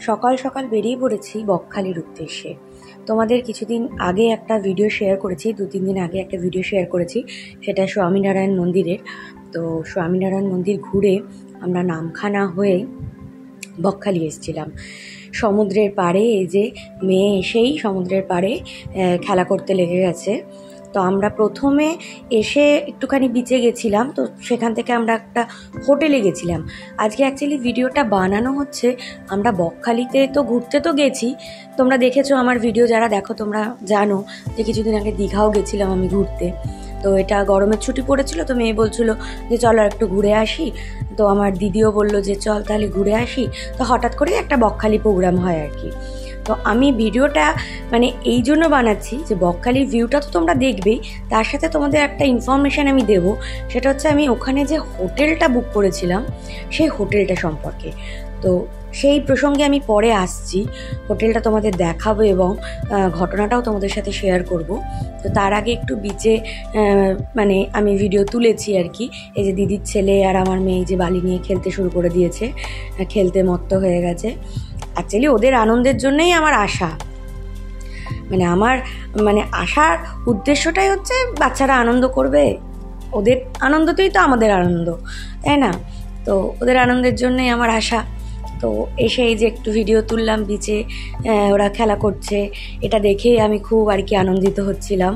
সকাল সকাল বেরিয়ে পড়েছি বকখালির উদ্দেশ্যে। তোমাদের কিছুদিন আগে একটা ভিডিও শেয়ার করেছি, 2-3 দিন আগে একটা ভিডিও শেয়ার করেছি, সেটা স্বামীনারায়ণ মন্দিরের। তো স্বামীনারায়ণ মন্দির ঘুরে আমরা নামখানা হয়ে বকখালি এসেছিলাম। সমুদ্রের পাড়ে এই যে মেয়ে এসেই সমুদ্রের পাড়ে খেলা করতে লেগে গেছে। তো আমরা প্রথমে এসে একটুখানি বিচে গেছিলাম, তো সেখান থেকে আমরা একটা হোটেলে গেছিলাম। আজকে অ্যাকচুয়ালি ভিডিওটা বানানো হচ্ছে, আমরা বকখালিতে তো ঘুরতে তো গেছি, তোমরা দেখেছো আমার ভিডিও, যারা দেখো তোমরা জানো যে কিছুদিন আগে দীঘাও গেছিলাম আমি ঘুরতে। তো এটা গরমের ছুটি পড়েছিল, তো মেয়ে বলছিল যে চলো একটু ঘুরে আসি। তো আমার দিদিও বললো যে চল তাহলে ঘুরে আসি। তো হঠাৎ করে একটা বকখালি প্রোগ্রাম হয় আর কি। তো আমি ভিডিওটা মানে এই জন্য বানাচ্ছি যে বকখালির ভিউটা তো তোমরা দেখবেই, তার সাথে তোমাদের একটা ইনফরমেশান আমি দেব। সেটা হচ্ছে আমি ওখানে যে হোটেলটা বুক করেছিলাম সেই হোটেলটা সম্পর্কে। তো সেই প্রসঙ্গে আমি পরে আসছি, হোটেলটা তোমাদের দেখাবো এবং ঘটনাটাও তোমাদের সাথে শেয়ার করব। তো তার আগে একটু বিচে মানে আমি ভিডিও তুলেছি আর কি। এই যে দিদির ছেলে আর আমার মেয়ে যে বালি নিয়ে খেলতে শুরু করে দিয়েছে, খেলতে মত্ত হয়ে গেছে। অ্যাকচুয়ালি ওদের আনন্দের জন্যই আমার আসা, মানে আসার উদ্দেশ্যটাই হচ্ছে বাচ্চারা আনন্দ করবে, ওদের আনন্দতেই তো আমাদের আনন্দ, তাই না? তো ওদের আনন্দের জন্যই আমার আসা। তো এসে এই যে একটু ভিডিও তুললাম বিচে ওরা খেলা করছে, এটা দেখেই আমি খুব আর কি আনন্দিত হচ্ছিলাম।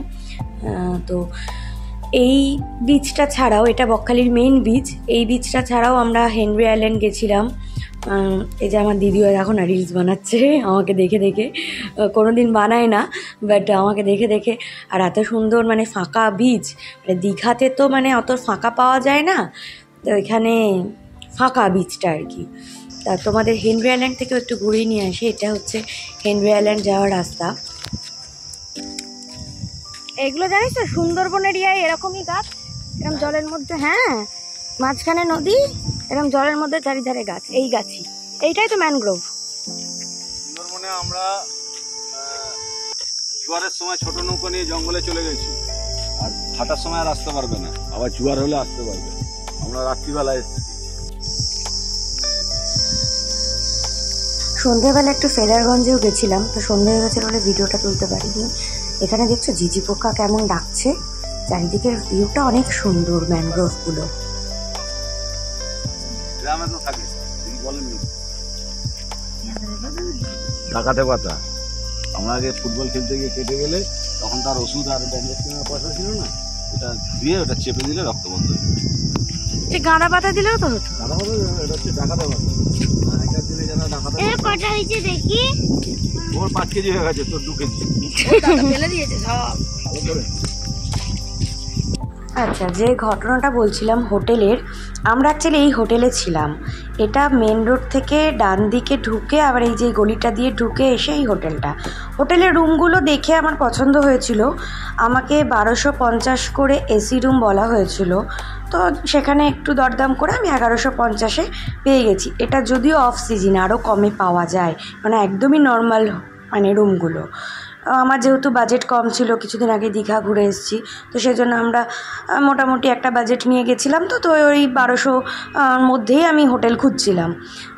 তো এই বিচটা ছাড়াও, এটা বকখালির মেইন বিচ, এই বিচটা ছাড়াও আমরা হেনরি আইল্যান্ড গেছিলাম। এই যে আমার দিদিও এখন রিলস বানাচ্ছে আমাকে দেখে দেখে, কোনো দিন বানায় না বাট আমাকে দেখে দেখে। আর এত সুন্দর মানে ফাঁকা বিচ, মানে দীঘাতে তো মানে অত ফাঁকা পাওয়া যায় না, তো এখানে ফাঁকা বিচটা আর কি। তা তোমাদের হেনরি আইল্যান্ড থেকেও একটু ঘুরিয়ে নিয়ে আসি। এটা হচ্ছে হেনরি আইল্যান্ড যাওয়ার রাস্তা। এগুলো জানিস তো সুন্দরবন এরিয়ায় এরকমই গাছ, এরকম জলের মধ্যে, হ্যাঁ মাঝখানে নদী, এরকম জলের মধ্যে চারিধারে গাছ, এই গাছই, এইটাই তো ম্যানগ্রোভ। সুন্দরবনে আমরা জোয়ারের সময় ছোট নৌকো নিয়ে জঙ্গলে চলে গেছি, আর হাঁটার সময় আর আসতে পারবে না, আবার জোয়ার হলে আসতে পারবে। আমরা রাত্রিবেলা এসেছি। সন্ধ্যেবেলা একটু ফেদারগঞ্জেও গেছিলাম, তো সন্ধ্যে হয়ে গেছে বলে ভিডিওটা তুলতে পারিনি। এখানে দেখছো ঝিঝি পোকা কেমন ডাকছে, চারিদিকের ভিউটা অনেক সুন্দর, ম্যানগ্রোভগুলো। গ্রামে তো থাকে, বলেননি ডাকাতে পাতা। আমরা আগে ফুটবল খেলতে গিয়ে কেটে গেলে তখন তার ওষুধ আর ব্যান্ডেজ কেনার পয়সা ছিল না, ওটা দিয়ে ওটা চেপে দিলে রক্ত বন্ধ হয়ে যায়। গাঁদা পাতা দিলেও তো হতো। গাঁদা পাতা এটা হচ্ছে ডাকাতে পাতা। আগেকার দিনে যারা ডাকাতে কটা হয়েছে দেখি, ওর 5 কেজি হয়ে গেছে, তোর 2 কেজি ফেলে দিয়েছে সব। ভালো করে। আচ্ছা, যে ঘটনাটা বলছিলাম হোটেলের, আমরা অ্যাকচুয়ালি এই হোটেলে ছিলাম। এটা মেন রোড থেকে ডান দিকে ঢুকে আবার এই যে গলিটা দিয়ে ঢুকে এসে এই হোটেলটা। হোটেলের রুমগুলো দেখে আমার পছন্দ হয়েছিল। আমাকে 1250 করে এসি রুম বলা হয়েছিল, তো সেখানে একটু দরদাম করে আমি 1150-এ পেয়ে গেছি। এটা যদিও অফ সিজন, আরও কমে পাওয়া যায়, মানে একদমই নর্মাল মানে রুমগুলো। আমার যেহেতু বাজেট কম ছিল, কিছুদিন আগে দীঘা ঘুরে এসেছি, তো সেই জন্য আমরা মোটামুটি একটা বাজেট নিয়ে গেছিলাম। তো ওই 1200 মধ্যেই আমি হোটেল খুঁজছিলাম।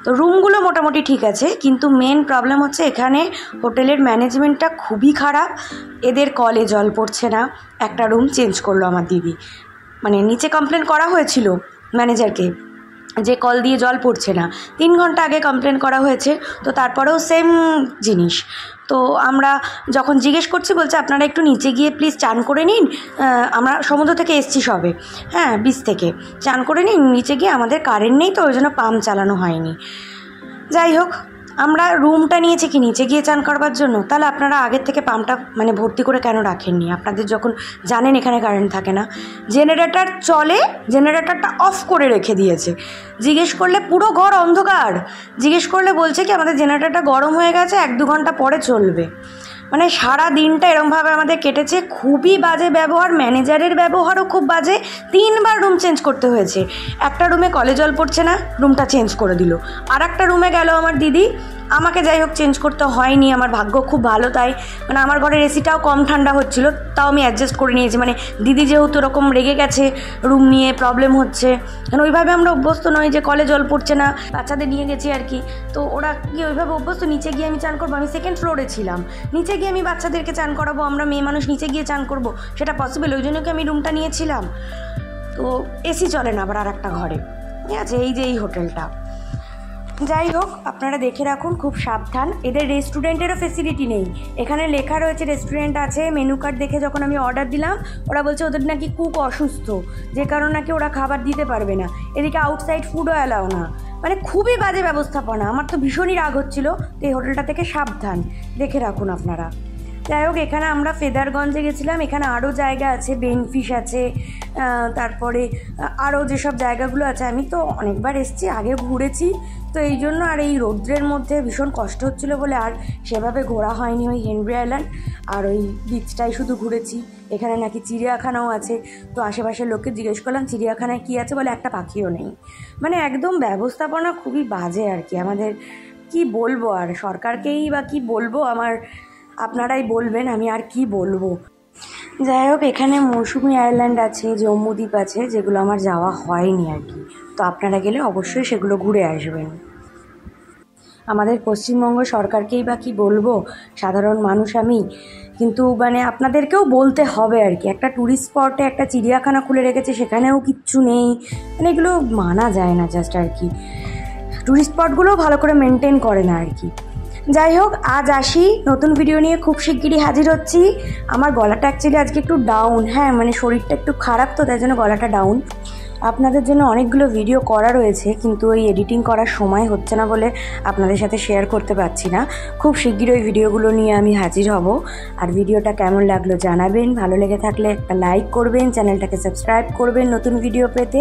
তো রুমগুলো মোটামুটি ঠিক আছে, কিন্তু মেন প্রবলেম হচ্ছে এখানে হোটেলের ম্যানেজমেন্টটা খুবই খারাপ। এদের কলে জল পড়ছে না। একটা রুম চেঞ্জ করলো আমার দিদি, মানে নিচে কমপ্লেন করা হয়েছিল ম্যানেজারকে যে কল দিয়ে জল পড়ছে না, 3 ঘন্টা আগে কমপ্লেন করা হয়েছে, তো তারপরেও সেম জিনিস। তো আমরা যখন জিজ্ঞেস করছি, বলছে আপনারা একটু নিচে গিয়ে প্লিজ চান করে নিন, আমরা সমুদ্র থেকে এসছি সবে, হ্যাঁ বিচ থেকে, চান করে নিন নিচে গিয়ে, আমাদের কারেন্ট নেই তো ওই জন্য পাম্প চালানো হয়নি। যাই হোক, আমরা রুমটা নিয়েছি কি নিচে গিয়ে চান করবার জন্য, তাহলে আপনারা আগের থেকে পাম্পটা মানে ভর্তি করে কেন রাখেননি? আপনাদের যখন জানেন এখানে কারেন্ট থাকে না, জেনারেটর চলে, জেনারেটরটা অফ করে রেখে দিয়েছে। জিজ্ঞেস করলে পুরো ঘর অন্ধকার, জিজ্ঞেস করলে বলছে কি আমাদের জেনারেটরটা গরম হয়ে গেছে, 1-2 ঘন্টা পরে চলবে। মানে সারা দিনটা এরমভাবে আমাদের কেটেছে, খুবই বাজে ব্যবহার, ম্যানেজারের ব্যবহারও খুব বাজে। 3 বার রুম চেঞ্জ করতে হয়েছে। একটা রুমে কলে জল পড়ছে না, রুমটা চেঞ্জ করে দিল। আর একটা রুমে গেল আমার দিদি, আমাকে যাই হোক চেঞ্জ করতে হয়নি, আমার ভাগ্য খুব ভালো। তাই মানে আমার ঘরের এসিটাও কম ঠান্ডা হচ্ছিল, তাও আমি অ্যাডজাস্ট করে নিয়েছি। মানে দিদি যেহেতু এরকম রেগে গেছে, রুম নিয়ে প্রবলেম হচ্ছে, কারণ ওইভাবে আমরা অভ্যস্ত নয় যে কলে জল পড়ছে না, বাচ্চাদের নিয়ে গেছি আর কি। তো ওরা কি ওইভাবে অভ্যস্ত, নিচে গিয়ে আমি চান করবো? আমি সেকেন্ড ফ্লোরে ছিলাম, নিচে গিয়ে আমি বাচ্চাদেরকে চান করাবো, আমরা মেয়ে মানুষ নিচে গিয়ে চান করবো, সেটা পসিবল? ওই জন্য কি আমি রুমটা নিয়েছিলাম। তো এসি চলে না আবার আর একটা ঘরে, ঠিক আছে? এই যে এই হোটেলটা, যাই হোক আপনারা দেখে রাখুন, খুব সাবধান। এদের রেস্টুরেন্টেরও ফেসিলিটি নেই। এখানে লেখা রয়েছে রেস্টুরেন্ট আছে, মেনু কার্ড দেখে যখন আমি অর্ডার দিলাম ওরা বলছে ওদের নাকি কুক অসুস্থ, যে কারণে নাকি ওরা খাবার দিতে পারবে না। এদিকে আউটসাইড ফুডও অ্যালাও না, মানে খুবই বাজে ব্যবস্থাপনা। আমার তো ভীষণই রাগ হচ্ছিল। তো এই হোটেলটা থেকে সাবধান, দেখে রাখুন আপনারা। যাই হোক এখানে আমরা ফেদারগঞ্জে গেছিলাম, এখানে আরও জায়গা আছে, বেনফিশ আছে, তারপরে আরও যেসব জায়গাগুলো আছে। আমি তো অনেকবার এসেছি, আগে ঘুরেছি, তো এই জন্য আর এই রৌদ্রের মধ্যে ভীষণ কষ্ট হচ্ছিলো বলে আর সেভাবে ঘোরা হয়নি। ওই হেনরি আইল্যান্ড আর ওই বিচটাই শুধু ঘুরেছি। এখানে নাকি চিড়িয়াখানাও আছে, তো আশেপাশের লোককে জিজ্ঞেস করলাম চিড়িয়াখানায় কী আছে, বলে একটা পাখিও নেই। মানে একদম ব্যবস্থাপনা খুবই বাজে আর কি। আমাদের কি বলবো আর, সরকারকেই বা কি বলবো, আপনারাই বলবেন, আমি আর কি বলবো। যাই হোক এখানে মৌসুমি আইল্যান্ড আছে, জম্মুদ্বীপ আছে, যেগুলো আমার যাওয়া হয়নি আর কি। তো আপনারা গেলে অবশ্যই সেগুলো ঘুরে আসবেন। আমাদের পশ্চিমবঙ্গ সরকারকেই বা কি বলবো, সাধারণ মানুষ আমি, কিন্তু মানে আপনাদেরকেও বলতে হবে আর কি। একটা ট্যুরিস্ট স্পটে একটা চিড়িয়াখানা খুলে রেখেছে, সেখানেও কিচ্ছু নেই, মানে এগুলো মানা যায় না জাস্ট আর কি। ট্যুরিস্ট স্পটগুলোও ভালো করে মেনটেন করে না আর কি। যাই হোক আজ আসি, নতুন ভিডিও নিয়ে খুব শিগগিরই হাজির হচ্ছি। আমার গলাটা অ্যাকচুয়ালি আজকে একটু ডাউন, হ্যাঁ মানে শরীরটা একটু খারাপ, তো তাই জন্য গলাটা ডাউন। আপনাদের জন্য অনেকগুলো ভিডিও করা রয়েছে, কিন্তু ওই এডিটিং করার সময় হচ্ছে না বলে আপনাদের সাথে শেয়ার করতে পারছি না। খুব শিগগিরই ওই ভিডিওগুলো নিয়ে আমি হাজির হব। আর ভিডিওটা কেমন লাগলো জানাবেন, ভালো লেগে থাকলে একটা লাইক করবেন, চ্যানেলটাকে সাবস্ক্রাইব করবেন নতুন ভিডিও পেতে।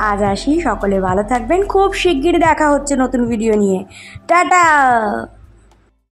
আজ আসি, সকলে ভালো থাকবেন, খুব শিগগিরই দেখা হচ্ছে নতুন ভিডিও নিয়ে। টাটা।